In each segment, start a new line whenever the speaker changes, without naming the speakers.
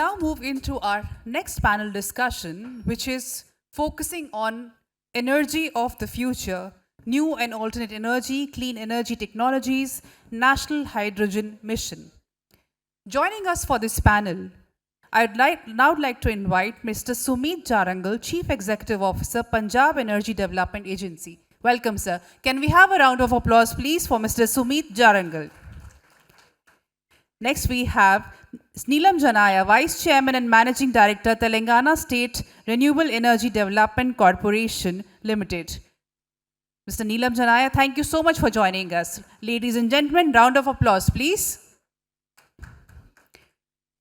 now move into our next panel discussion, which is focusing on energy of the future, new and alternate energy, clean energy technologies, national hydrogen mission. Joining us for this panel, I'd now like to invite Mr. Sumeet Jarangal, Chief Executive Officer, Punjab Energy Development Agency. Welcome, sir. Can we have a round of applause, please, for Mr. Sumeet Jarangal? Next, we have Neelam, Janaiah, Vice Chairman and Managing Director, Telangana State Renewable Energy Development Corporation Limited. Mr. Neelam, Janaiah, thank you so much for joining us. Ladies and gentlemen, round of applause, please.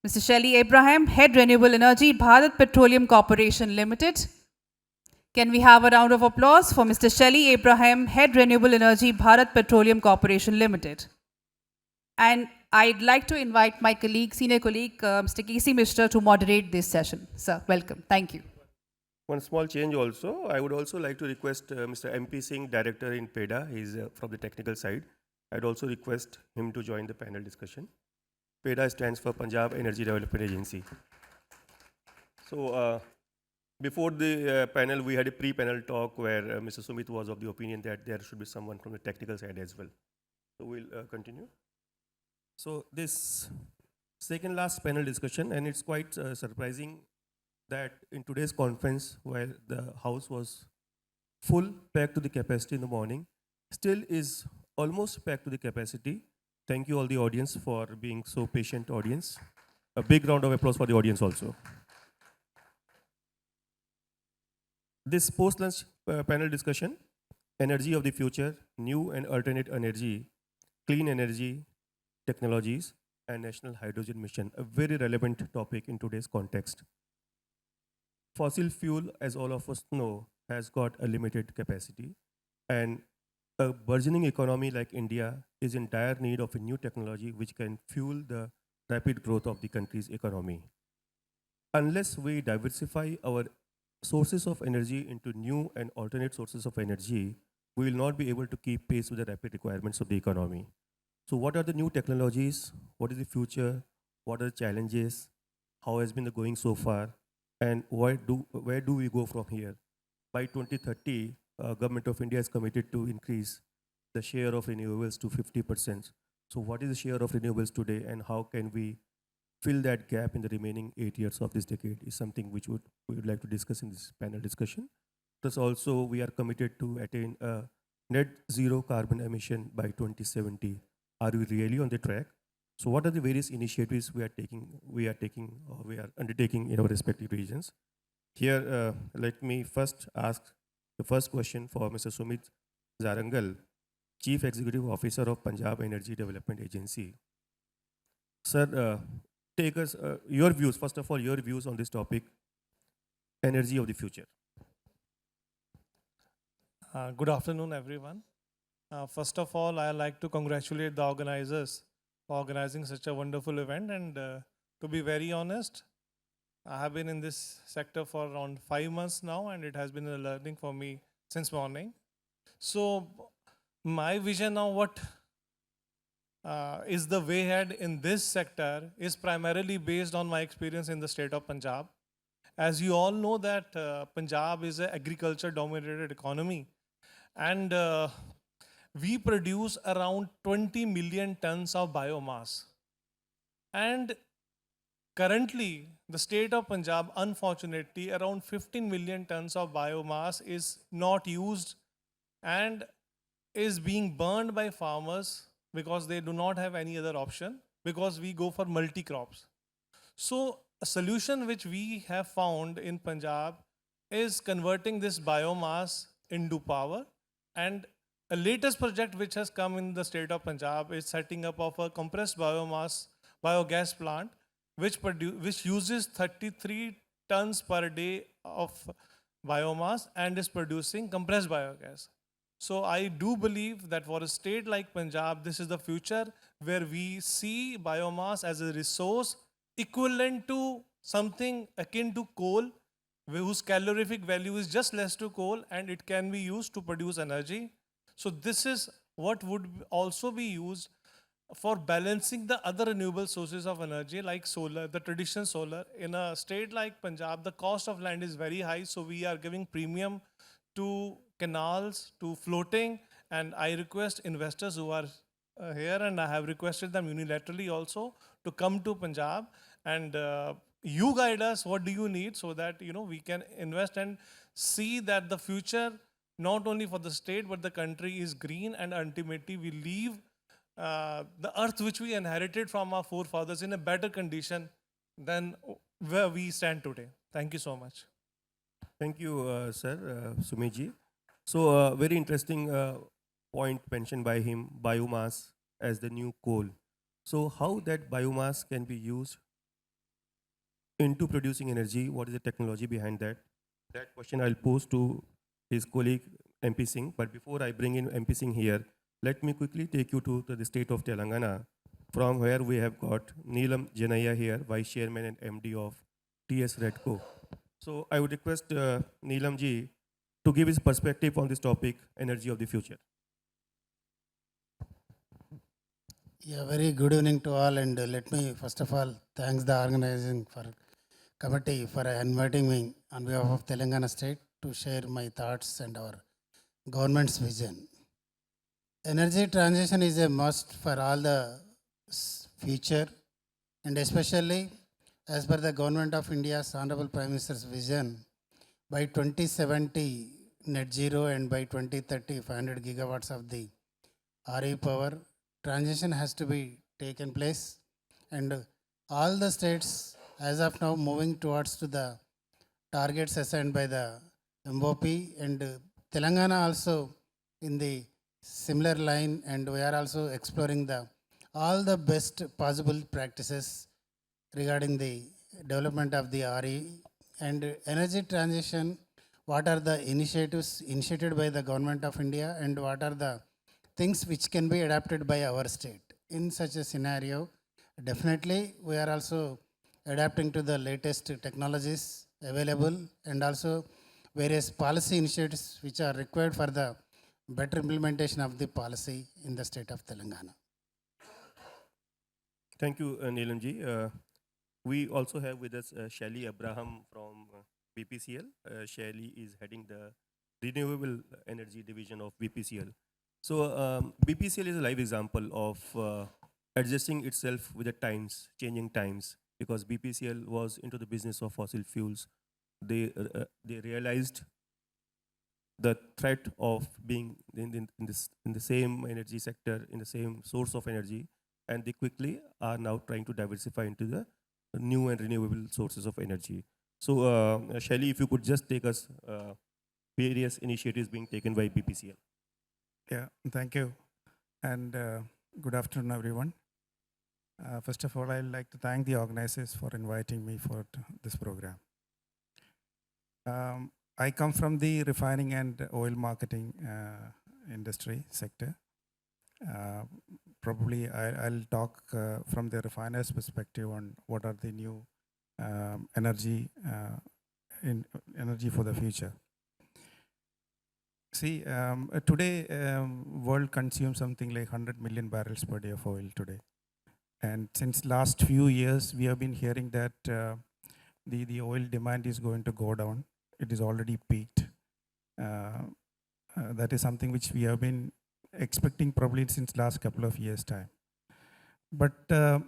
Mr. Shelly Abraham, Head Renewable Energy, Bharat Petroleum Corporation Limited. Can we have a round of applause for Mr. Shelly Abraham, Head Renewable Energy, Bharat Petroleum Corporation Limited. And I'd like to invite my colleague, senior colleague, Mr. K.C. Mishra to moderate this session. Sir, welcome. Thank you.
One small change also. I would also like to request Mr. MP Singh, Director in PEDA. He's from the technical side. I'd also request him to join the panel discussion. PEDA stands for Punjab Energy Development Agency. So before the panel, we had a pre-panel talk where Mr. Sumeet was of the opinion that there should be someone from the technical side as well. So we'll continue. So this second last panel discussion, and it's quite surprising that in today's conference, where the house was full, packed to the capacity in the morning, still is almost packed to the capacity. Thank you all the audience for being so patient audience. A big round of applause for the audience also. This post-lunch panel discussion, energy of the future, new and alternate energy, clean energy technologies, and national hydrogen mission, a very relevant topic in today's context. Fossil fuel, as all of us know, has got a limited capacity, and a burgeoning economy like India is in dire need of a new technology which can fuel the rapid growth of the country's economy. Unless we diversify our sources of energy into new and alternate sources of energy, we will not be able to keep pace with the rapid requirements of the economy. So what are the new technologies? What is the future? What are the challenges? How has been the going so far? And where do we go from here? By 2030, Government of India is committed to increase the share of renewables to 50%. So what is the share of renewables today, and how can we fill that gap in the remaining 8 years of this decade is something which we would like to discuss in this panel discussion. Plus also, we are committed to attain a net zero carbon emission by 2070. Are we really on the track? So what are the various initiatives we are undertaking in our respective regions? Here, let me first ask the first question for Mr. Sumeet Jarangal, Chief Executive Officer of Punjab Energy Development Agency. Sir, take us your views, first of all, your views on this topic, energy of the future.
Good afternoon, everyone. First of all, I'd like to congratulate the organizers for organizing such a wonderful event. And to be very honest, I have been in this sector for around 5 months now, and it has been a learning for me since morning. So my vision now, what is the way ahead in this sector is primarily based on my experience in the state of Punjab. As you all know that Punjab is an agriculture-dominated economy, and we produce around 20 million tons of biomass. And currently, the state of Punjab, unfortunately, around 15 million tons of biomass is not used and is being burned by farmers because they do not have any other option, because we go for multi-crops. So a solution which we have found in Punjab is converting this biomass into power, and a latest project which has come in the state of Punjab is setting up of a compressed biogas plant which uses 33 tons per day of biomass and is producing compressed biogas. So I do believe that for a state like Punjab, this is the future where we see biomass as a resource equivalent to something akin to coal, whose calorific value is just less to coal, and it can be used to produce energy. So this is what would also be used for balancing the other renewable sources of energy like solar, the traditional solar. In a state like Punjab, the cost of land is very high, so we are giving premium to canals, to floating, and I request investors who are here, and I have requested them unilaterally also to come to Punjab and you guide us what do you need so that we can invest and see that the future not only for the state but the country is green, and ultimately we leave the earth which we inherited from our forefathers in a better condition than where we stand today. Thank you so much.
Thank you, sir, Sumeet ji. So, very interesting point mentioned by him, biomass as the new coal. So, how that biomass can be used into producing energy? What is the technology behind that? That question I'll pose to his colleague MP Singh. But before I bring in MP Singh here, let me quickly take you to the state of Telangana, from where we have got Neelam Janaiah here, Vice Chairman and MD of TSREDCO. So I would request Neelam ji to give his perspective on this topic, energy of the future.
Yeah, very good evening to all, and let me first of all thanks the organizing for committee for inviting me on behalf of Telangana state to share my thoughts and our government's vision. Energy transition is a must for all the future, and especially as per the government of India's Honorable Prime Minister's vision, by 2070 net zero and by 2030 500 gigawatts of the RE power transition has to be taken place, and all the states as of now moving towards to the targets assigned by the MOP, and Telangana also in the similar line, and we are also exploring the all the best possible practices regarding the development of the RE and energy transition. What are the initiatives initiated by the government of India, and what are the things which can be adapted by our state in such a scenario? Definitely we are also adapting to the latest technologies available, and also various policy initiatives which are required for the better implementation of the policy in the state of Telangana.
Thank you, Neelam ji. We also have with us Shelly Abraham from BPCL. Shelly is heading the Renewable Energy Division of BPCL. So BPCL is a live example of adjusting itself with the times, changing times, because BPCL was into the business of fossil fuels. They realized the threat of being in the same energy sector, in the same source of energy, and they quickly are now trying to diversify into the new and renewable sources of energy. So, Shelly, if you could just take us various initiatives being taken by BPCL.
Yeah, thank you. And good afternoon, everyone. First of all, I'd like to thank the organizers for inviting me for this program. I come from the refining and oil marketing industry sector. Probably I'll talk from the refiner's perspective on what are the new energy for the future. See, today world consumes something like 100 million barrels per day of oil today. And since last few years, we have been hearing that the oil demand is going to go down. It is already peaked. That is something which we have been expecting probably since last couple of years' time. But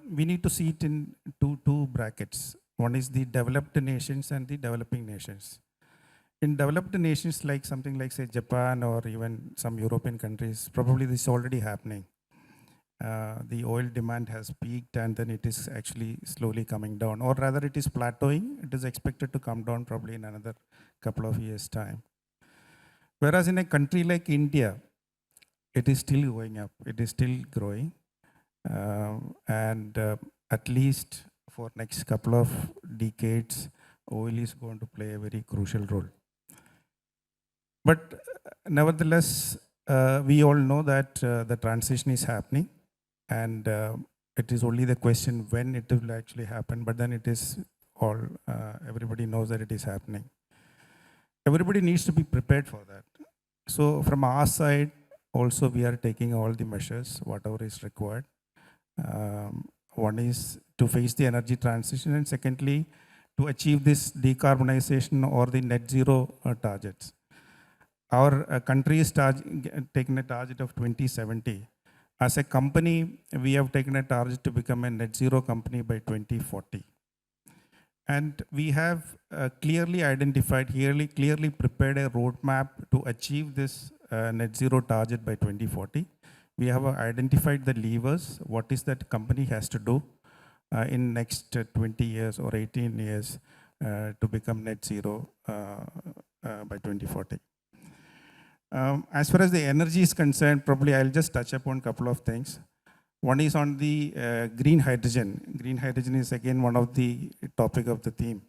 we need to see it in two brackets. One is the developed nations and the developing nations. In developed nations like something like say Japan or even some European countries, probably this is already happening. The oil demand has peaked and then it is actually slowly coming down, or rather it is plateauing. It is expected to come down probably in another couple of years' time. Whereas in a country like India, it is still going up, it is still growing. And at least for next couple of decades, oil is going to play a very crucial role. But nevertheless, we all know that the transition is happening, and it is only the question when it will actually happen, but then it is all, everybody knows that it is happening. Everybody needs to be prepared for that. So from our side, also we are taking all the measures, whatever is required. One is to face the energy transition, and secondly, to achieve this decarbonization or the net zero targets. Our country is taken a target of 2070. As a company, we have taken a target to become a net zero company by 2040. And we have clearly identified, clearly prepared a roadmap to achieve this net zero target by 2040. We have identified the levers, what is that company has to do in next 20 years or 18 years to become net zero by 2040. As far as the energy is concerned, probably I'll just touch upon a couple of things. One is on the green hydrogen. Green hydrogen is again one of the topic of the theme.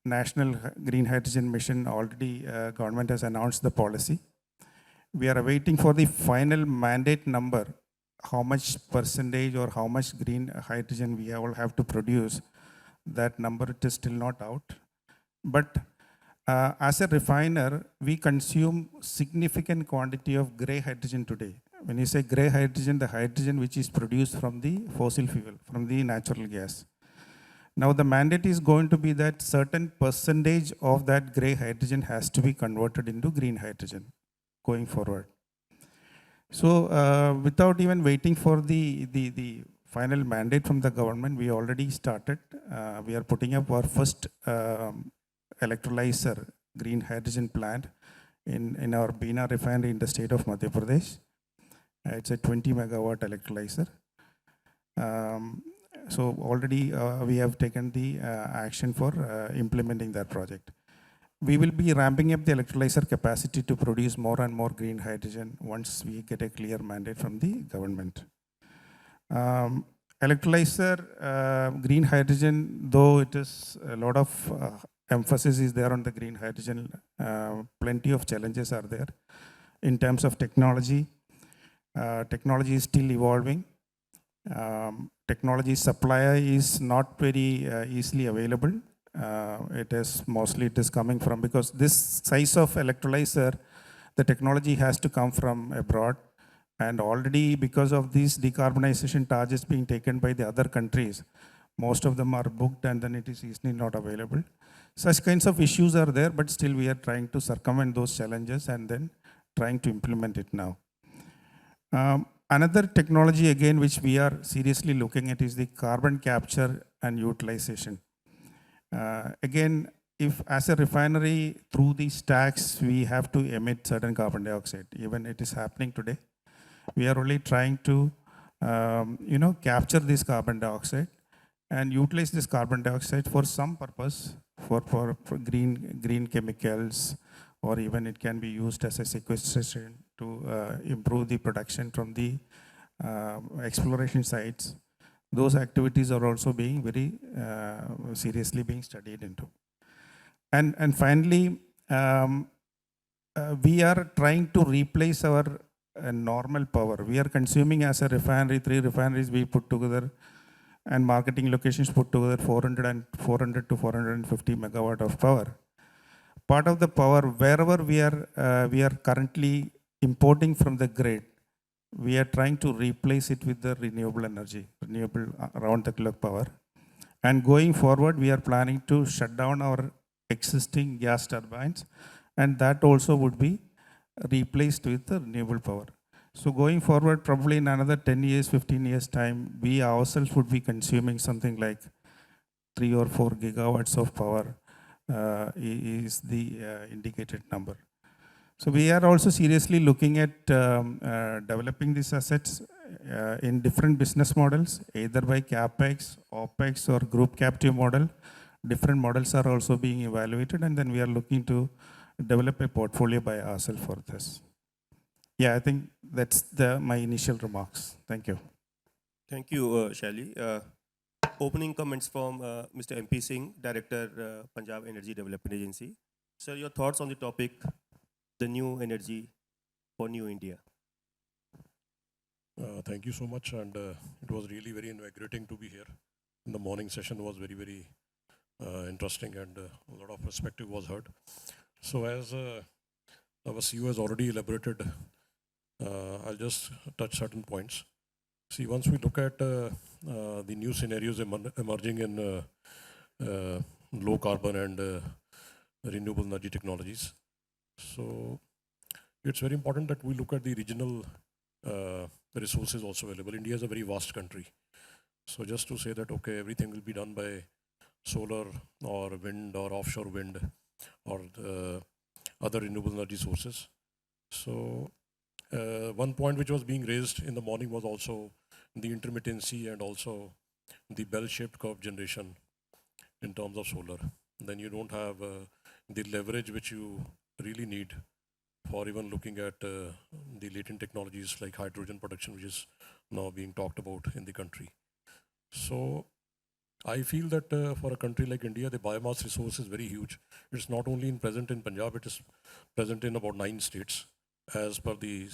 National Green Hydrogen Mission, already government has announced the policy. We are waiting for the final mandate number, how much percentage or how much green hydrogen we all have to produce. That number it is still not out. But as a refiner, we consume significant quantity of gray hydrogen today. When you say gray hydrogen, the hydrogen which is produced from the fossil fuel, from the natural gas. Now the mandate is going to be that certain percentage of that gray hydrogen has to be converted into green hydrogen going forward. So without even waiting for the final mandate from the government, we already started. We are putting up our first electrolyzer green hydrogen plant in our Bina refinery in the state of Madhya Pradesh. It's a 20 megawatt electrolyzer. So already we have taken the action for implementing that project. We will be ramping up the electrolyzer capacity to produce more and more green hydrogen once we get a clear mandate from the government. Electrolyzer, green hydrogen, though it is a lot of emphasis is there on the green hydrogen, plenty of challenges are there in terms of technology. Technology is still evolving. Technology supply is not very easily available. It is coming from, because this size of electrolyzer, the technology has to come from abroad. And already because of these decarbonization targets being taken by the other countries, most of them are booked and then it is easily not available. Such kinds of issues are there, but still we are trying to circumvent those challenges and then trying to implement it now. Another technology again which we are seriously looking at is the carbon capture and utilization. Again, if as a refinery through these stacks we have to emit certain carbon dioxide, even it is happening today. We are only trying to capture this carbon dioxide and utilize this carbon dioxide for some purpose, for green chemicals, or even it can be used as a sequestration to improve the production from the exploration sites. Those activities are also being very seriously being studied into. And finally, we are trying to replace our normal power. We are consuming as a refinery, 3 refineries we put together and marketing locations put together 400 to 450 megawatt of power. Part of the power, wherever we are currently importing from the grid, we are trying to replace it with the renewable energy, renewable around-the-clock power. And going forward, we are planning to shut down our existing gas turbines, and that also would be replaced with the renewable power. So going forward, probably in another 10 years, 15 years time, we ourselves would be consuming something like 3 or 4 gigawatts of power is the indicated number. So we are also seriously looking at developing these assets in different business models, either by CapEx, OpEx, or group captive model. Different models are also being evaluated, and then we are looking to develop a portfolio by ourselves for this. Yeah, I think that's my initial remarks. Thank you.
Thank you, Shelly. Opening comments from Mr. MP Singh, Director, Punjab Energy Development Agency. Sir, your thoughts on the topic, the new energy for new India.
Thank you so much, and it was really very invigorating to be here. The morning session was very, very interesting, and a lot of perspective was heard. So as our CEO has already elaborated, I'll just touch certain points. See, once we look at the new scenarios emerging in low carbon and renewable energy technologies, so it's very important that we look at the regional resources also available. India is a very vast country. So just to say that, okay, everything will be done by solar or wind or offshore wind or other renewable energy sources. So one point which was being raised in the morning was also the intermittency and also the bell-shaped curve generation in terms of solar. Then you don't have the leverage which you really need for even looking at the latent technologies like hydrogen production, which is now being talked about in the country. So I feel that for a country like India, the biomass resource is very huge. It's not only present in Punjab, it is present in about 9 states, as per the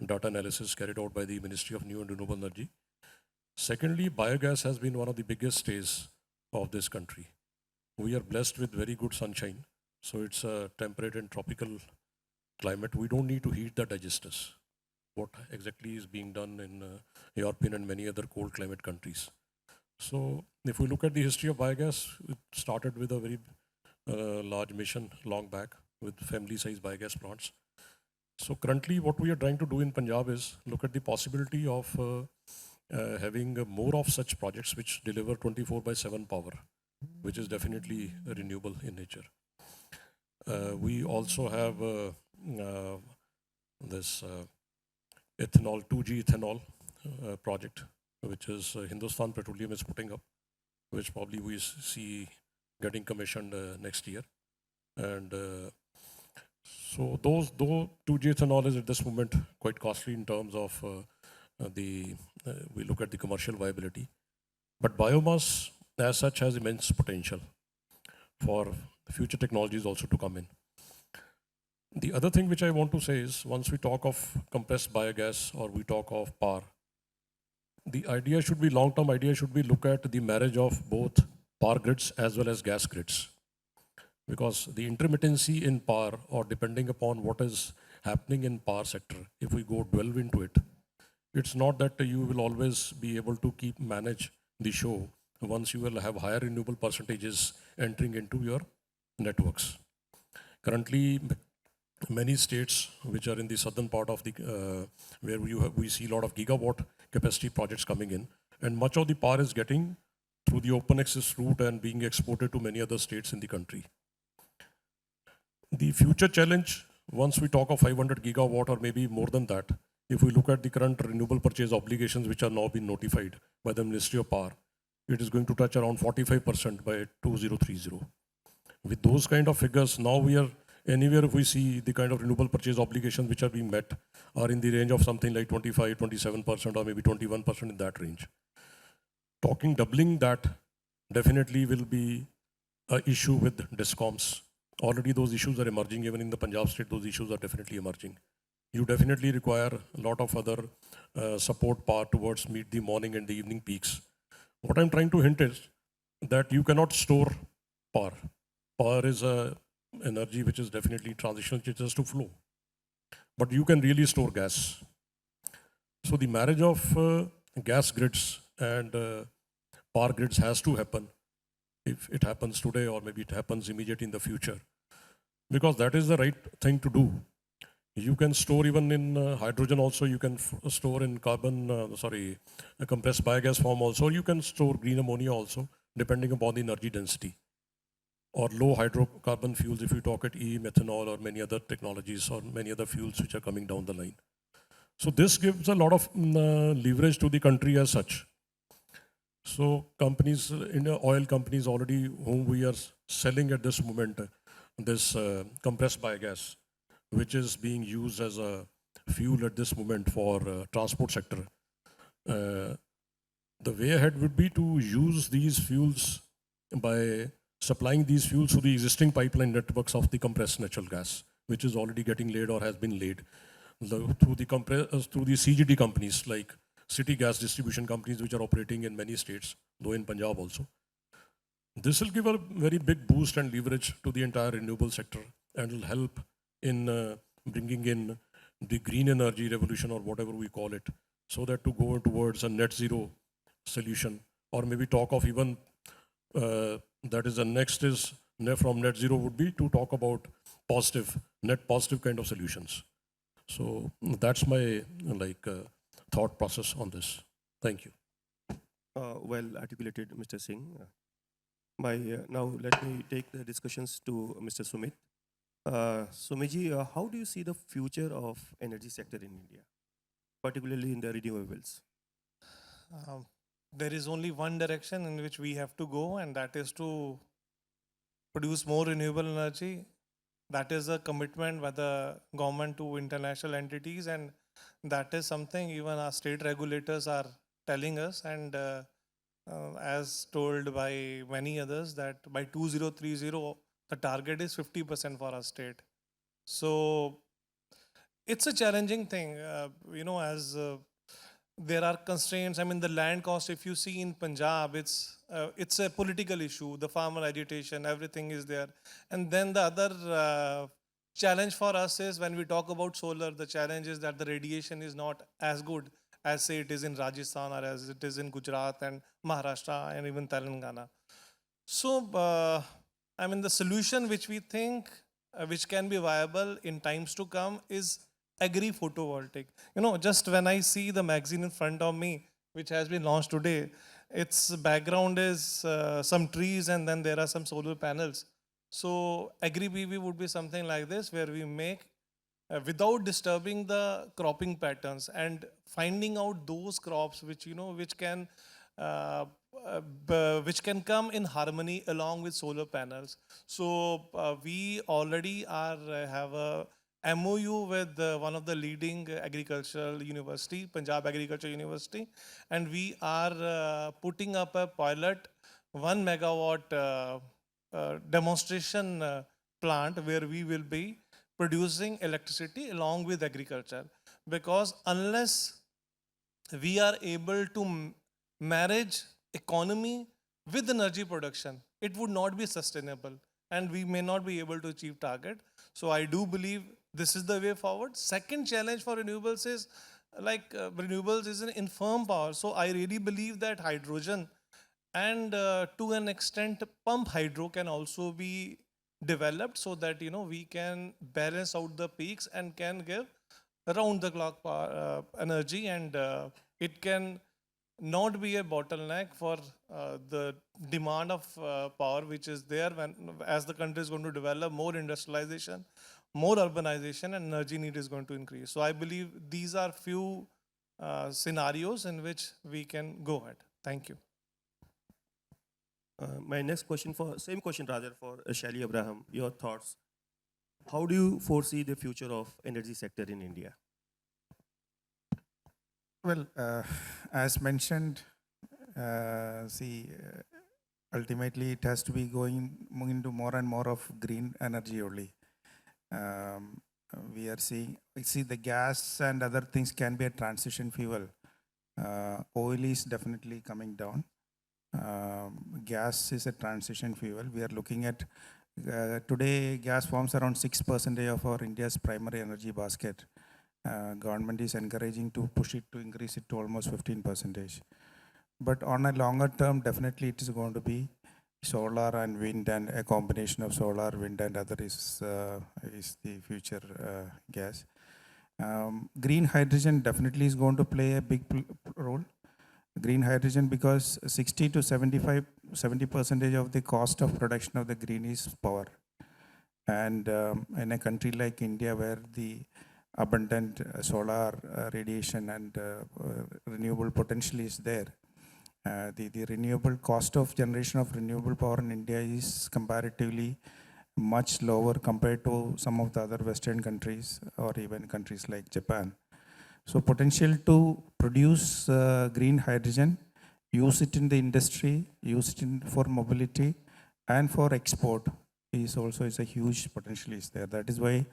data analysis carried out by the Ministry of New and Renewable Energy. Secondly, biogas has been one of the biggest stays of this country. We are blessed with very good sunshine, so it's a temperate and tropical climate. We don't need to heat the digesters, what exactly is being done in European and many other cold climate countries. So if we look at the history of biogas, it started with a very large mission long back with family-sized biogas plants. So currently what we are trying to do in Punjab is look at the possibility of having more of such projects which deliver 24/7 power, which is definitely renewable in nature. We also have this ethanol, 2G ethanol project, which is Hindustan Petroleum is putting up, which probably we see getting commissioned next year. And so those 2G ethanol is at this moment quite costly in terms of we look at the commercial viability. But biomass as such has immense potential for future technologies also to come in. The other thing which I want to say is once we talk of compressed biogas or we talk of power, the idea should be long-term idea should be look at the marriage of both power grids as well as gas grids. Because the intermittency in power or depending upon what is happening in power sector, if we go delve into it, it's not that you will always be able to manage the show once you will have higher renewable percentages entering into your networks. Currently, many states which are in the southern part of the where we see a lot of gigawatt capacity projects coming in, and much of the power is getting through the open access route and being exported to many other states in the country. The future challenge, once we talk of 500 gigawatt or maybe more than that, if we look at the current renewable purchase obligations which are now being notified by the Ministry of Power, it is going to touch around 45% by 2030. With those kind of figures, now we are anywhere if we see the kind of renewable purchase obligations which are being met are in the range of something like 25, 27% or maybe 21% in that range. Talking doubling that definitely will be an issue with DISCOMs. Already those issues are emerging, even in the Punjab state, those issues are definitely emerging. You definitely require a lot of other support power towards meet the morning and the evening peaks. What I'm trying to hint is that you cannot store power. Power is a energy which is definitely transitional, it has to flow. But you can really store gas. So the marriage of gas grids and power grids has to happen if it happens today or maybe it happens immediately in the future. Because that is the right thing to do. You can store even in hydrogen also, you can store in compressed biogas form also, you can store green ammonia also, depending upon the energy density. Or low hydrocarbon fuels, if you talk at e-methanol or many other technologies or many other fuels which are coming down the line. So this gives a lot of leverage to the country as such. So companies, oil companies already whom we are selling at this moment, this compressed biogas, which is being used as a fuel at this moment for transport sector. The way ahead would be to use these fuels by supplying these fuels to the existing pipeline networks of the compressed natural gas, which is already getting laid or has been laid through the CGD companies like city gas distribution companies which are operating in many states, though in Punjab also. This will give a very big boost and leverage to the entire renewable sector and will help in bringing in the green energy revolution or whatever we call it so that to go towards a net zero solution, or maybe talk of even that is the next is from net zero would be to talk about net positive kind of solutions. So that's my thought process on this. Thank you.
Well articulated, Mr. Singh. Now let me take the discussions to Mr. Sumeet. Sumeet, how do you see the future of energy sector in India, particularly in the renewables?
There is only one direction in which we have to go, and that is to produce more renewable energy. That is a commitment by the government to international entities, and that is something even our state regulators are telling us, and as told by many others, that by 2030, the target is 50% for our state. So it's a challenging thing, as there are constraints. I mean, the land cost, if you see in Punjab, it's a political issue. The farmer agitation, everything is there. And then the other challenge for us is when we talk about solar, the challenge is that the radiation is not as good as say it is in Rajasthan or as it is in Gujarat and Maharashtra and even Telangana. So, the solution which we think which can be viable in times to come is agri-photovoltaic. Just when I see the magazine in front of me, which has been launched today, its background is some trees and then there are some solar panels. So agri-PV would be something like this, where we make without disturbing the cropping patterns and finding out those crops which can come in harmony along with solar panels. So we already have a MOU with one of the leading agricultural university, Punjab Agriculture University, and we are putting up a pilot 1 megawatt demonstration plant where we will be producing electricity along with agriculture. Because unless we are able to marriage economy with energy production, it would not be sustainable and we may not be able to achieve target. So I do believe this is the way forward. Second challenge for renewables is renewables is an infirm power. So I really believe that hydrogen and to an extent pump hydro can also be developed so that we can balance out the peaks and can give around the clock power, energy, and it can not be a bottleneck for the demand of power which is there as the country is going to develop more industrialization, more urbanization, and energy need is going to increase. So I believe these are few scenarios in which we can go ahead. Thank you.
My next question for Shelly Abraham, your thoughts. How do you foresee the future of energy sector in India?
Well, as mentioned, ultimately it has to be moving into more and more of green energy only. We are seeing the gas and other things can be a transition fuel. Oil is definitely coming down. Gas is a transition fuel. We are looking at today gas forms around 6% of our India's primary energy basket. Government is encouraging to push it to increase it to almost 15%. But on a longer term, definitely it is going to be solar and wind, and a combination of solar, wind, and other is the future gas. Green hydrogen definitely is going to play a big role. Green hydrogen, because 60 to 70% of the cost of production of the green is power. And in a country like India, where the abundant solar radiation and renewable potential is there, the renewable cost of generation of renewable power in India is comparatively much lower compared to some of the other Western countries or even countries like Japan. So potential to produce green hydrogen, use it in the industry, use it for mobility and for export is a huge potential is there. That is why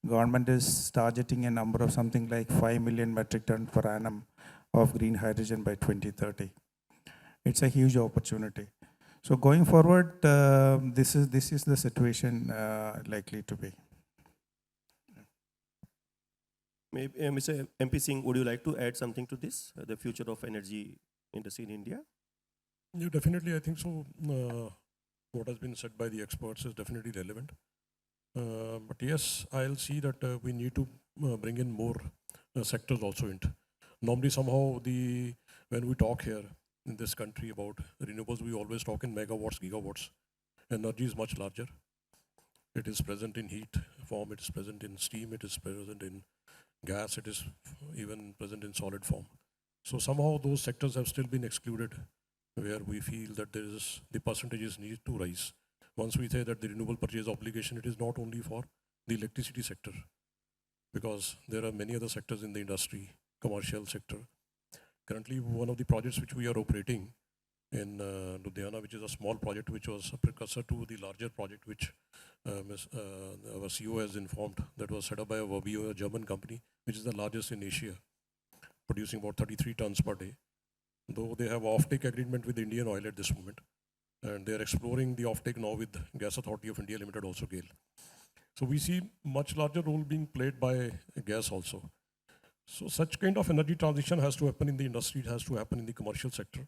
government is targeting a number of something like 5 million metric ton per annum of green hydrogen by 2030. It's a huge opportunity. So going forward, this is the situation likely to be.
Maybe, Mr. MP Singh, would you like to add something to this, the future of energy industry in India?
Yeah, definitely, I think so. What has been said by the experts is definitely relevant. But yes, I'll see that we need to bring in more sectors also into. Normally, somehow, when we talk here in this country about renewables, we always talk in megawatts, gigawatts. Energy is much larger. It is present in heat form, it is present in steam, it is present in gas, it is even present in solid form. So somehow those sectors have still been excluded, where we feel that the percentages need to rise. Once we say that the renewable purchase obligation, it is not only for the electricity sector, because there are many other sectors in the industry, commercial sector. Currently, one of the projects which we are operating in Ludhiana, which is a small project, which was a precursor to the larger project, which our CEO has informed, that was set up by a Verbio, a German company, which is the largest in Asia, producing about 33 tons per day. Though they have offtake agreement with Indian Oil at this moment, and they are exploring the offtake now with Gas Authority of India Limited, also GAIL. So we see much larger role being played by gas also. So such kind of energy transition has to happen in the industry, it has to happen in the commercial sector,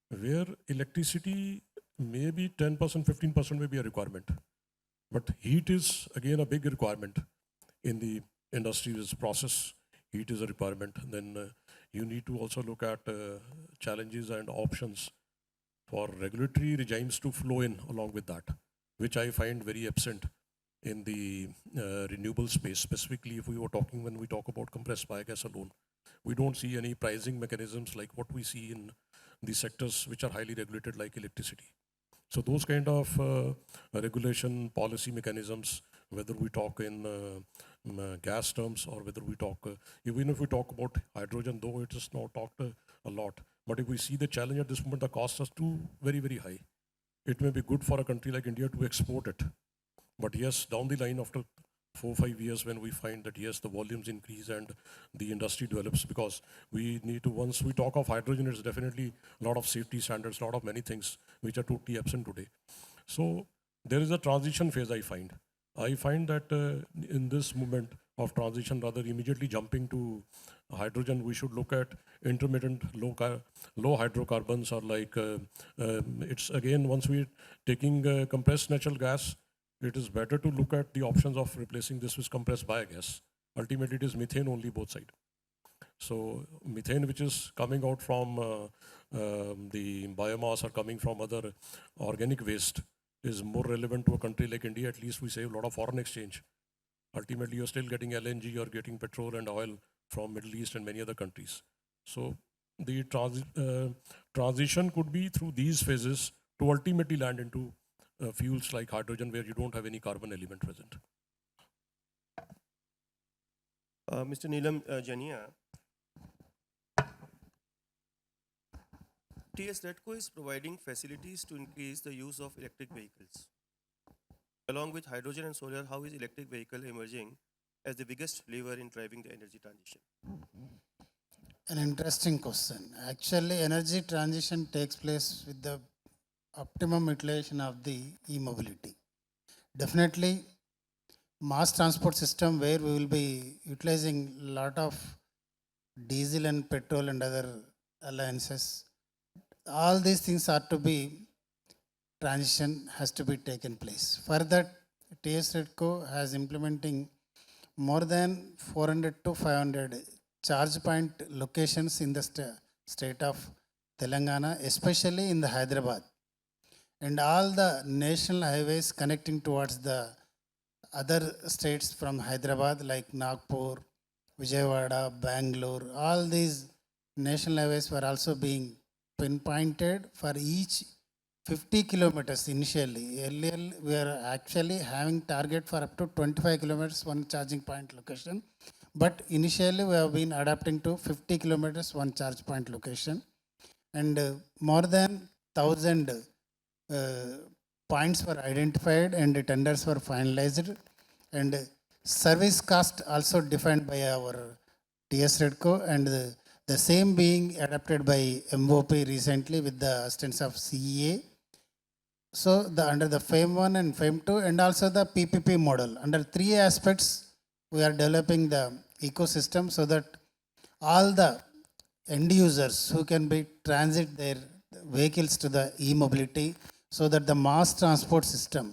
where electricity maybe 10%, 15% may be a requirement. But heat is again a big requirement in the industry's process. Heat is a requirement. Then you need to also look at challenges and options for regulatory regimes to flow in along with that, which I find very absent in the renewable space. Specifically, if we were talking, when we talk about compressed biogas alone, we don't see any pricing mechanisms like what we see in the sectors which are highly regulated like electricity. So those kind of regulation policy mechanisms, whether we talk in gas terms or whether we talk, even if we talk about hydrogen, though it is not talked a lot, but if we see the challenge at this moment, the costs are too very, very high. It may be good for a country like India to export it. But yes, down the line after 4 or 5 years, when we find that yes, the volumes increase and the industry develops, because we need to, once we talk of hydrogen, it's definitely a lot of safety standards, a lot of many things which are totally absent today. So there is a transition phase, I find. I find that in this moment of transition, rather immediately jumping to hydrogen, we should look at intermittent low hydrocarbons, or like it's again, once we're taking compressed natural gas, it is better to look at the options of replacing this with compressed biogas. Ultimately, it is methane only both sides. So methane, which is coming out from the biomass or coming from other organic waste, is more relevant to a country like India. At least we save a lot of foreign exchange. Ultimately, you're still getting LNG, you're getting petrol and oil from Middle East and many other countries. So the transition could be through these phases to ultimately land into fuels like hydrogen, where you don't have any carbon element present.
Mr. Neelam, Janaiah, TSREDCO is providing facilities to increase the use of electric vehicles. Along with hydrogen and solar, how is electric vehicle emerging as the biggest lever in driving the energy transition?
An interesting question. Actually, energy transition takes place with the optimum utilization of the e-mobility. Definitely, mass transport system where we will be utilizing a lot of diesel and petrol and other alliances. All these things are to be, transition has to be taken place. For that, TSREDCO has implementing more than 400 to 500 charge point locations in the state of Telangana, especially in the Hyderabad. And all the national highways connecting towards the other states from Hyderabad, like Nagpur, Vijayawada, Bangalore, all these national highways were also being pinpointed for each 50 kilometers initially. Earlier, we are actually having target for up to 25 kilometers one charging point location. But initially, we have been adapting to 50 kilometers one charge point location. And more than 1,000 points were identified and the tenders were finalized, and service cost also defined by our TSREDCO, and the same being adapted by MOP recently with the assistance of CEA. So under the FAME 1 and FAME 2 and also the PPP model, under 3 aspects, we are developing the ecosystem so that all the end users who can be transit their vehicles to the e-mobility, so that the mass transport system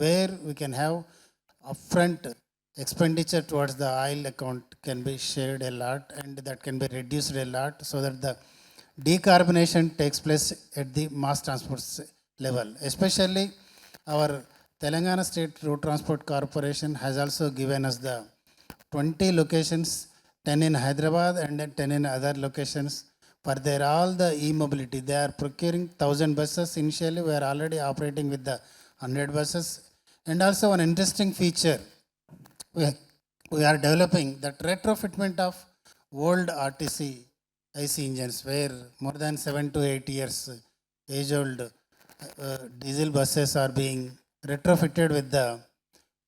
where we can have upfront expenditure towards the oil account can be shared a lot, and that can be reduced a lot, so that the decarbonation takes place at the mass transport level. Especially our Telangana State Road Transport Corporation has also given us the 20 locations, 10 in Hyderabad and then 10 in other locations for their all the e-mobility. They are procuring 1,000 buses. Initially, we are already operating with the 100 buses. And also one interesting feature, we are developing that retrofitment of old RTC IC engines, where more than 7 to 8 years age old diesel buses are being retrofitted with the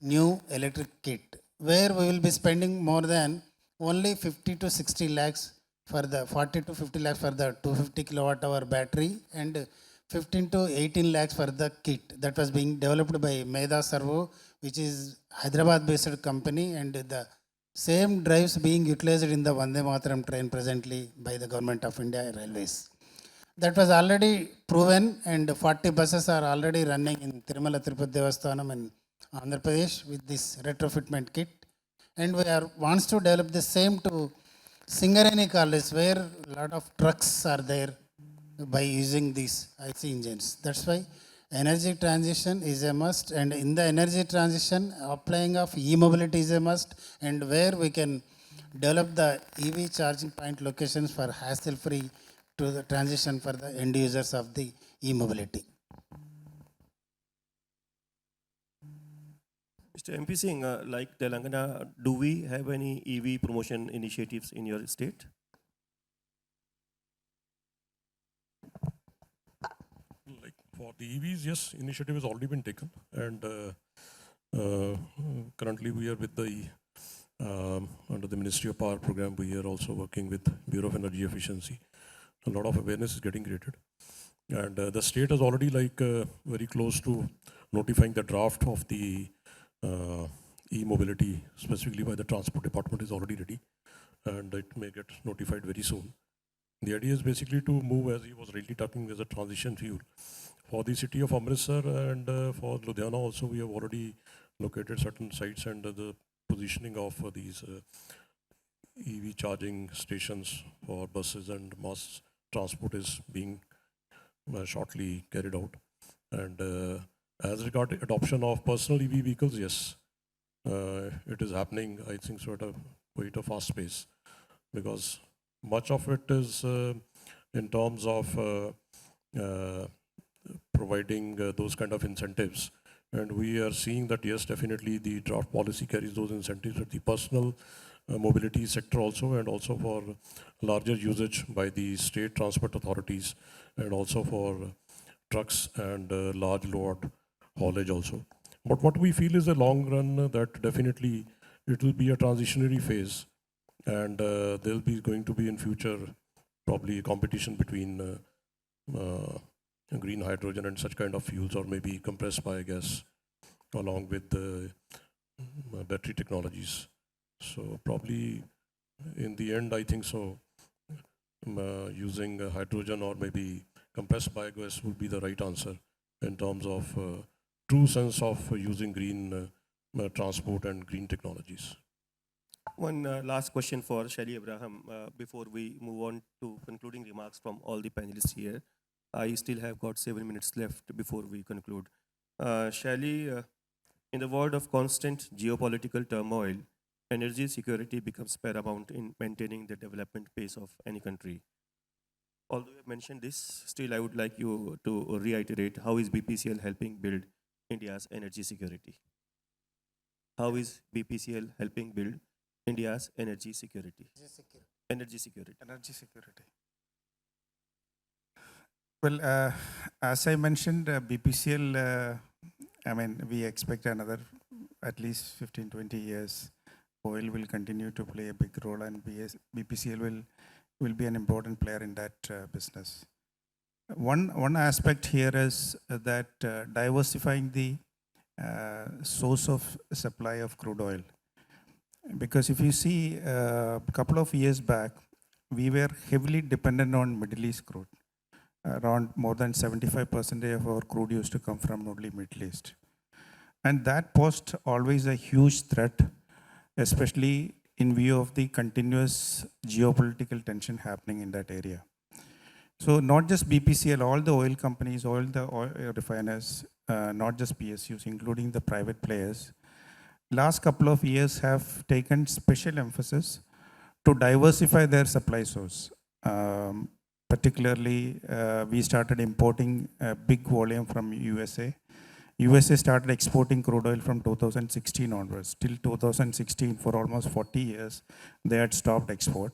new electric kit, where we will be spending more than only 50 to 60 lakhs for the 40 to 50 lakhs for the 250 kilowatt hour battery, and 15 to 18 lakhs for the kit that was being developed by Meda Servo, which is Hyderabad based company, and the same drives being utilized in the Vande Mataram train presently by the Government of India Railways. That was already proven, and 40 buses are already running in Tirumala Tirupati Devasthanam in Andhra Pradesh with this retrofitment kit. And we are wants to develop the same to Singareni College, where a lot of trucks are there by using these IC engines. That's why energy transition is a must, and in the energy transition, applying of e-mobility is a must, and where we can develop the EV charging point locations for hassle-free to the transition for the end users of the e-mobility.
Mr. MP Singh, like Telangana, do we have any EV promotion initiatives in your state?
Like for the EVs, yes, initiative has already been taken, and currently we are with the under the Ministry of Power program. We are also working with Bureau of Energy Efficiency. A lot of awareness is getting created, and the state is already very close to notifying the draft of the e-mobility, specifically by the Transport Department, is already ready, and it may get notified very soon. The idea is basically to move, as he was really talking, as a transition fuel. For the city of Amritsar and for Ludhiana also, we have already located certain sites, and the positioning of these EV charging stations for buses and mass transport is being shortly carried out. And as regard adoption of personal EV vehicles, yes, it is happening, I think so, at a quite a fast pace, because much of it is in terms of providing those kind of incentives. And we are seeing that, yes, definitely the draft policy carries those incentives at the personal mobility sector also, and also for larger usage by the state transport authorities, and also for trucks and large load haulage also. But what we feel is a long run that definitely it will be a transitionary phase, and there'll be going to be in future probably a competition between green hydrogen and such kind of fuels, or maybe compressed biogas along with the battery technologies. So probably in the end, I think so, using hydrogen or maybe compressed biogas would be the right answer in terms of true sense of using green transport and green technologies.
One last question for Shelly Abraham before we move on to concluding remarks from all the panelists here. I still have got 7 minutes left before we conclude. Shelly, in the world of constant geopolitical turmoil, energy security becomes paramount in maintaining the development pace of any country. Although you mentioned this, still I would like you to reiterate, how is BPCL helping build India's energy security? How is BPCL helping build India's energy security? Energy security.
Energy security. Well, as I mentioned, BPCL, I mean, we expect another at least 15, 20 years. Oil will continue to play a big role, and BPCL will be an important player in that business. One aspect here is that diversifying the source of supply of crude oil. Because if you see a couple of years back, we were heavily dependent on Middle East crude. Around more than 75% of our crude used to come from only Middle East. And that posed always a huge threat, especially in view of the continuous geopolitical tension happening in that area. So not just BPCL, all the oil companies, all the oil refiners, not just PSUs, including the private players, last couple of years have taken special emphasis to diversify their supply source. Particularly, we started importing a big volume from USA. USA started exporting crude oil from 2016 onwards. Till 2016, for almost 40 years, they had stopped export.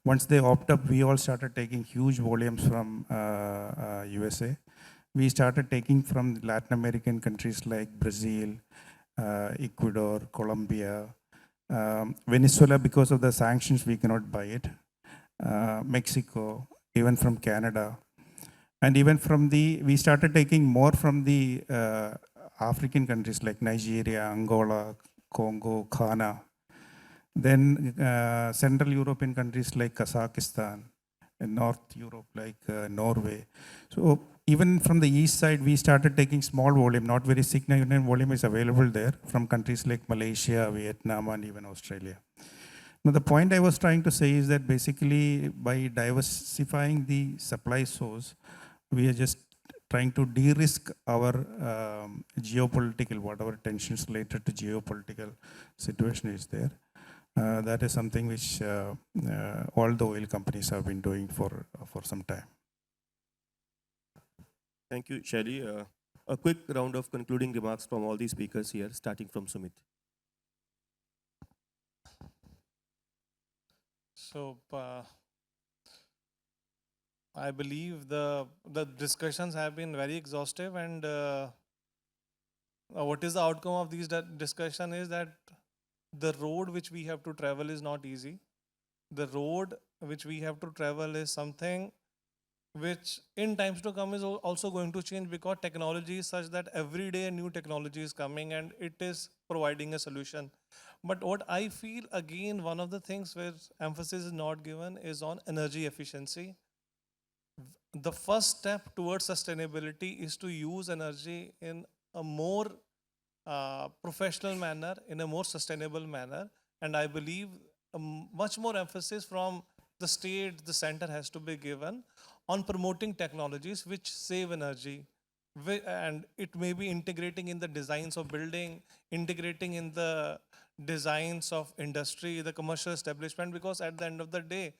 Once they opt up, we all started taking huge volumes from USA. We started taking from Latin American countries like Brazil, Ecuador, Colombia, Venezuela. Because of the sanctions, we cannot buy it. Mexico, even from Canada. And even from we started taking more from the African countries like Nigeria, Angola, Congo, Ghana. Then Central European countries like Kazakhstan, and North Europe like Norway. So even from the east side, we started taking small volume, not very significant volume is available there from countries like Malaysia, Vietnam, and even Australia. Now, the point I was trying to say is that basically by diversifying the supply source, we are just trying to de-risk our geopolitical, whatever tensions related to geopolitical situation is there. That is something which all the oil companies have been doing for some time.
Thank you, Shelly. A quick round of concluding remarks from all the speakers here, starting from Sumeet.
So I believe the discussions have been very exhaustive, and what is the outcome of these discussion is that the road which we have to travel is not easy. The road which we have to travel is something which in times to come is also going to change, because technology is such that every day a new technology is coming and it is providing a solution. But what I feel, again, one of the things where emphasis is not given is on energy efficiency. The first step towards sustainability is to use energy in a more professional manner, in a more sustainable manner. And I believe much more emphasis from the state, the center has to be given on promoting technologies which save energy. And it may be integrating in the designs of building, integrating in the designs of industry, the commercial establishment, because at the end of the day,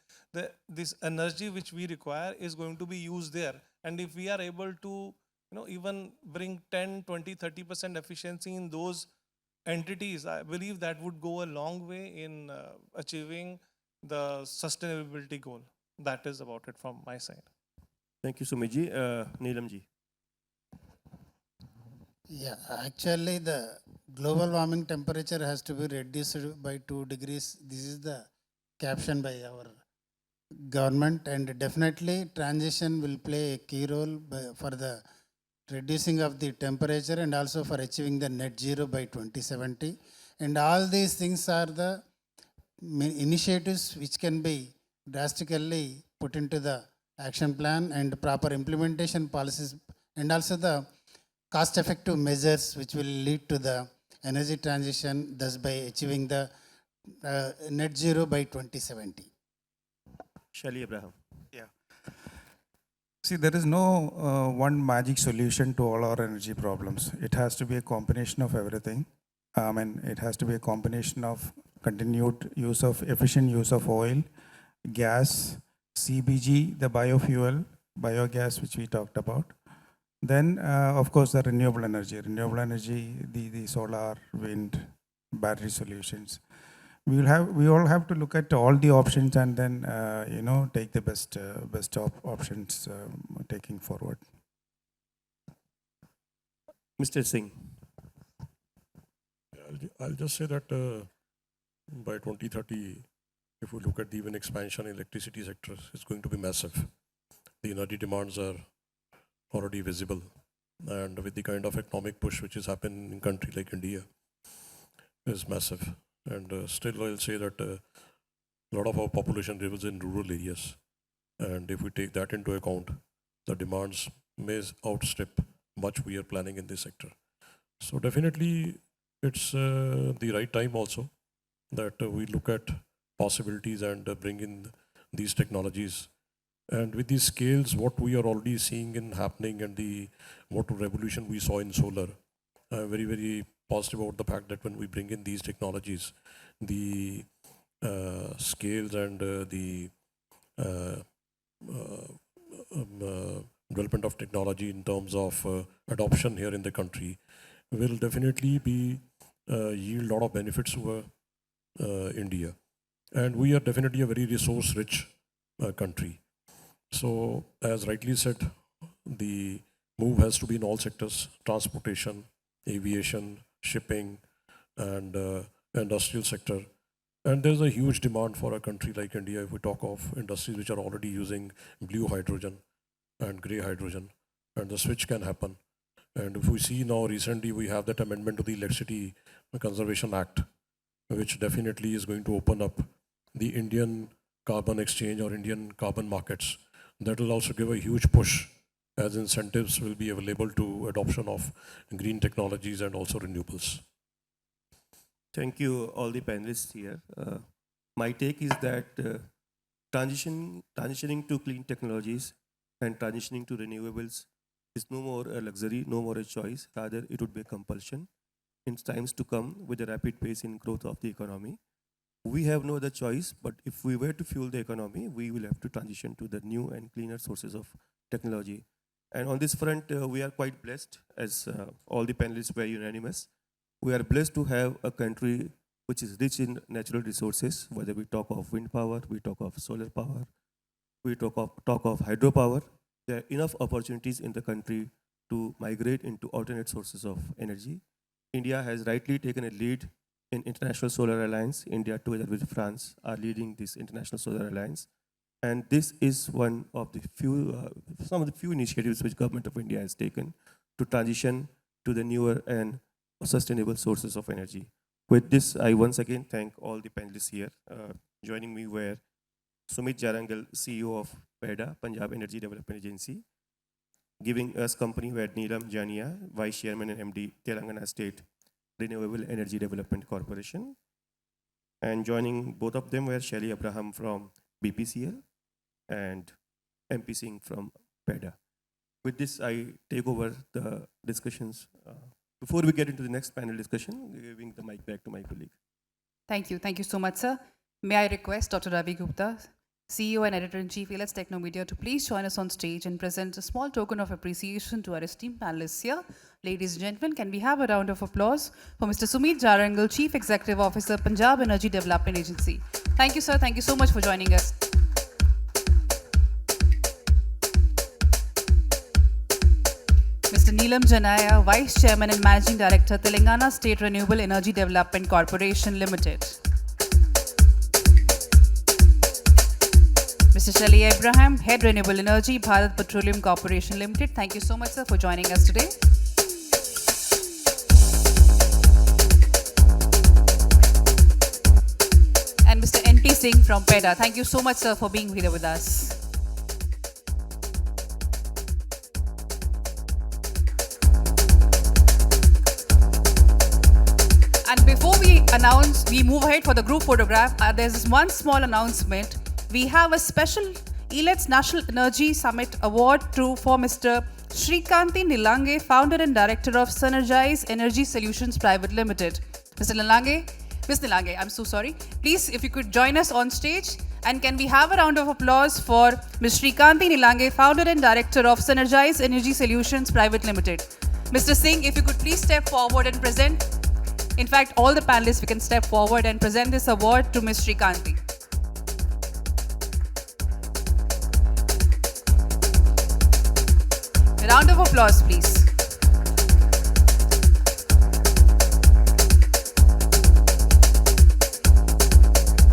this energy which we require is going to be used there. And if we are able to even bring 10, 20, 30% efficiency in those entities, I believe that would go a long way in achieving the sustainability goal. That is about it from my side.
Thank you, Sumeet ji. Neelam ji.
Yeah, actually the global warming temperature has to be reduced by 2 degrees. This is the caption by our government, and definitely transition will play a key role for the reducing of the temperature and also for achieving the net zero by 2070. And all these things are the initiatives which can be drastically put into the action plan and proper implementation policies, and also the cost-effective measures which will lead to the energy transition, thus by achieving the net zero by 2070.
Shelly Abraham.
Yeah. See, there is no one magic solution to all our energy problems. It has to be a combination of everything. And it has to be a combination of continued use of efficient use of oil, gas, CBG, the biofuel, biogas, which we talked about. Then, of course, the renewable energy, the solar, wind, battery solutions. We all have to look at all the options and then, take the best options taking forward.
Mr. Singh.
I'll just say that by 2030, if we look at the even expansion in electricity sector, it's going to be massive. The energy demands are already visible, and with the kind of economic push which is happening in a country like India, is massive. And still, I'll say that a lot of our population lives in rural areas. And if we take that into account, the demands may outstrip much we are planning in this sector. So definitely, it's the right time also that we look at possibilities and bring in these technologies. And with these scales, what we are already seeing in happening and the what revolution we saw in solar, I'm very, very positive about the fact that when we bring in these technologies, the scales and the uh, development of technology in terms of adoption here in the country will definitely be yield a lot of benefits to India. And we are definitely a very resource-rich country. So, as rightly said, the move has to be in all sectors: transportation, aviation, shipping, and industrial sector. And there's a huge demand for a country like India if we talk of industries which are already using blue hydrogen and grey hydrogen, and the switch can happen. And if we see now recently, we have that amendment to the Electricity Conservation Act, which definitely is going to open up the Indian carbon exchange or Indian carbon markets. That will also give a huge push as incentives will be available to adoption of green technologies and also renewables.
Thank you, all the panelists here. My take is that transitioning to clean technologies and transitioning to renewables is no more a luxury, no more a choice. Rather, it would be a compulsion in times to come with the rapid pace in growth of the economy. We have no other choice, but if we were to fuel the economy, we will have to transition to the new and cleaner sources of technology. And on this front, we are quite blessed, as all the panelists were unanimous. We are blessed to have a country which is rich in natural resources, whether we talk of wind power, we talk of solar power, we talk of hydropower. There are enough opportunities in the country to migrate into alternate sources of energy. India has rightly taken a lead in International Solar Alliance. India, together with France, are leading this International Solar Alliance. And this is one of the some of the few initiatives which Government of India has taken to transition to the newer and sustainable sources of energy. With this, I once again thank all the panelists here. Joining me were Sumeet Jarangal, CEO of PEDA, Punjab Energy Development Agency. Giving us company were Neelam, Janaiah, Vice Chairman and MD, Telangana State Renewable Energy Development Corporation. And joining both of them were Shelly Abraham from BPCL and MP Singh from PEDA. With this, I take over the discussions. Before we get into the next panel discussion, giving the mic back to my colleague.
Thank you. Thank you so much, sir. May I request Dr. Ravi Gupta, CEO and Editor-in-Chief, Elets Technomedia, to please join us on stage and present a small token of appreciation to our esteemed panelists here. Ladies and gentlemen, can we have a round of applause for Mr. Sumeet Jarangal, Chief Executive Officer, Punjab Energy Development Agency. Thank you, sir. Thank you so much for joining us. Mr. Neelam Janaiah, Vice Chairman and Managing Director, Telangana State Renewable Energy Development Corporation Limited. Mr. Shelly Abraham, Head Renewable Energy, Bharat Petroleum Corporation Limited. Thank you so much, sir, for joining us today. And Mr. NP Singh from PEDA. Thank you so much, sir, for being here with us. And before we move ahead for the group photograph, there's this one small announcement. We have a special Elets National Energy Summit Award for Mr. Srikanti Nilange, Founder and Director of Synergize Energy Solutions Private Limited. Mr. Nilange, Ms. Nilange, I'm so sorry. Please, if you could join us on stage. And can we have a round of applause for Ms. Srikanti Nilange, Founder and Director of Synergize Energy Solutions Private Limited. Mr. Singh, if you could please step forward and present. In fact, all the panelists, we can step forward and present this award to Ms. Srikanti. A round of applause, please.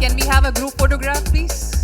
Can we have a group photograph, please?